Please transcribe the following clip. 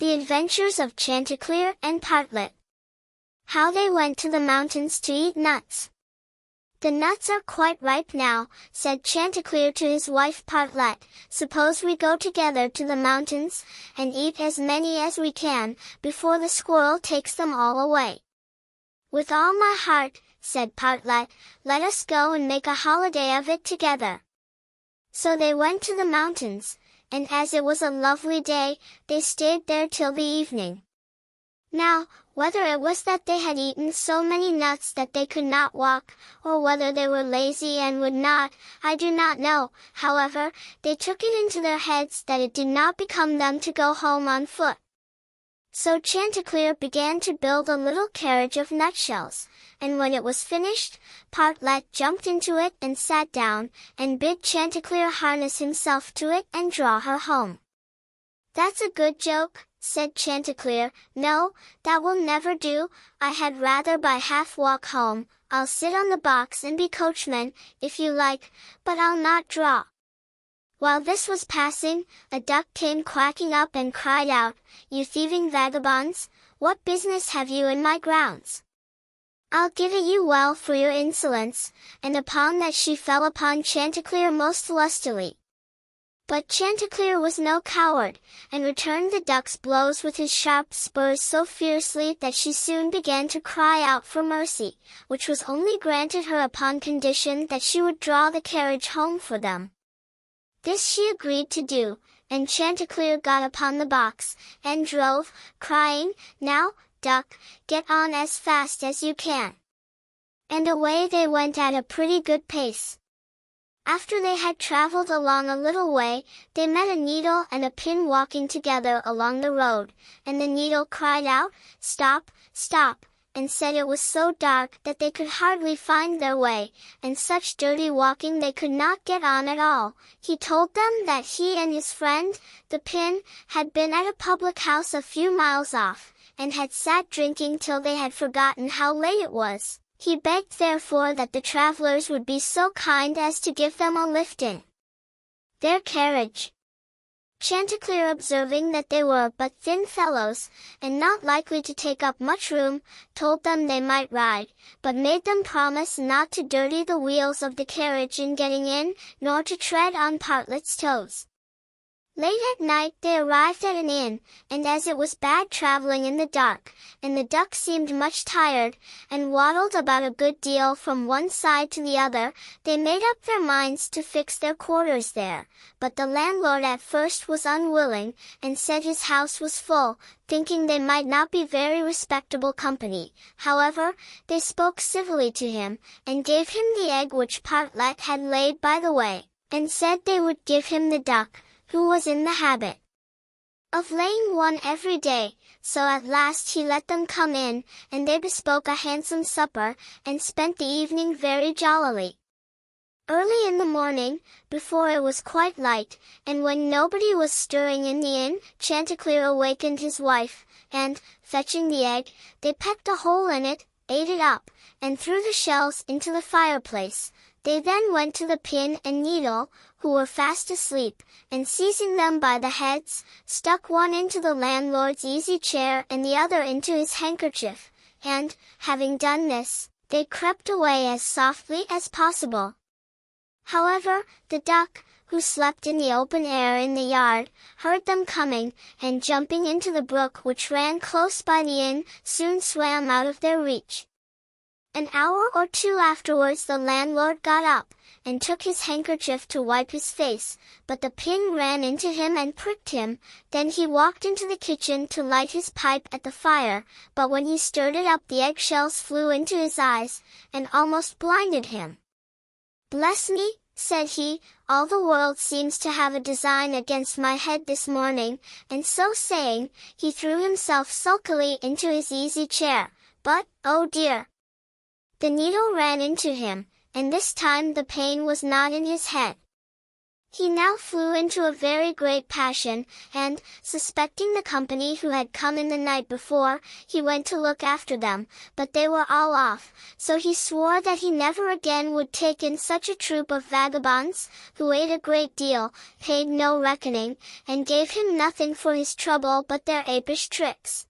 The Adventures of Chanticleer and Partlet. How they went to the mountains to eat nuts. The nuts are quite ripe now, said Chanticleer to his wife Partlet. Suppose we go together to the mountains, and eat as many as we can, before the squirrel takes them all away. With all my heart, said Partlet, let us go and make a holiday of it together. So they went to the mountains, and as it was a lovely day, they stayed there till the evening. Now, whether it was that they had eaten so many nuts that they could not walk, or whether they were lazy and would not, I do not know. However, they took it into their heads that it did not become them to go home on foot. So Chanticleer began to build a little carriage of nutshells, and when it was finished, Partlet jumped into it and sat down, and bid Chanticleer harness himself to it and draw her home. That's a good joke, said Chanticleer. No, that will never do, I had rather by half walk home. I'll sit on the box and be coachman, if you like, but I'll not draw. While this was passing, a duck came quacking up and cried out, You thieving vagabonds, what business have you in my grounds? I'll give it you well for your insolence, and upon that she fell upon Chanticleer most lustily. But Chanticleer was no coward, and returned the duck's blows with his sharp spurs so fiercely that she soon began to cry out for mercy, which was only granted her upon condition that she would draw the carriage home for them. This she agreed to do, and Chanticleer got upon the box, and drove, crying, Now, duck, get on as fast as you can. And away they went at a pretty good pace. After they had traveled along a little way, they met a needle and a pin walking together along the road, and the needle cried out, Stop, stop, and said it was so dark that they could hardly find their way, and such dirty walking they could not get on at all. He told them that he and his friend, the pin, had been at a public house a few miles off, and had sat drinking till they had forgotten how late it was. He begged therefore that the travelers would be so kind as to give them a lift in their carriage. Chanticleer, observing that they were but thin fellows, and not likely to take up much room, told them they might ride, but made them promise not to dirty the wheels of the carriage in getting in, nor to tread on Partlet's toes. Late at night they arrived at an inn, and as it was bad traveling in the dark, and the duck seemed much tired, and waddled about a good deal from one side to the other, they made up their minds to fix their quarters there. But the landlord at first was unwilling, and said his house was full, thinking they might not be very respectable company. However, they spoke civilly to him, and gave him the egg which Partlet had laid by the way, and said they would give him the duck, who was in the habit of laying one every day. So at last he let them come in, and they bespoke a handsome supper, and spent the evening very jollily. Early in the morning, before it was quite light, and when nobody was stirring in the inn, Chanticleer awakened his wife, and, fetching the egg, they pecked a hole in it, ate it up, and threw the shells into the fireplace. They then went to the pin and needle, who were fast asleep, and seizing them by the heads, stuck one into the landlord's easy chair and the other into his handkerchief, and, having done this, they crept away as softly as possible. However, the duck, who slept in the open air in the yard, heard them coming, and jumping into the brook which ran close by the inn, soon swam out of their reach. An hour or two afterwards the landlord got up, and took his handkerchief to wipe his face, but the pin ran into him and pricked him. Then he walked into the kitchen to light his pipe at the fire, but when he stirred it up the eggshells flew into his eyes, and almost blinded him. Bless me, said he, all the world seems to have a design against my head this morning, and so saying, he threw himself sulkily into his easy chair. But, oh dear! The needle ran into him, and this time the pain was not in his head. He now flew into a very great passion, and, suspecting the company who had come in the night before, he went to look after them, but they were all off, so he swore that he never again would take in such a troop of vagabonds, who ate a great deal, paid no reckoning, and gave him nothing for his trouble but their apish tricks.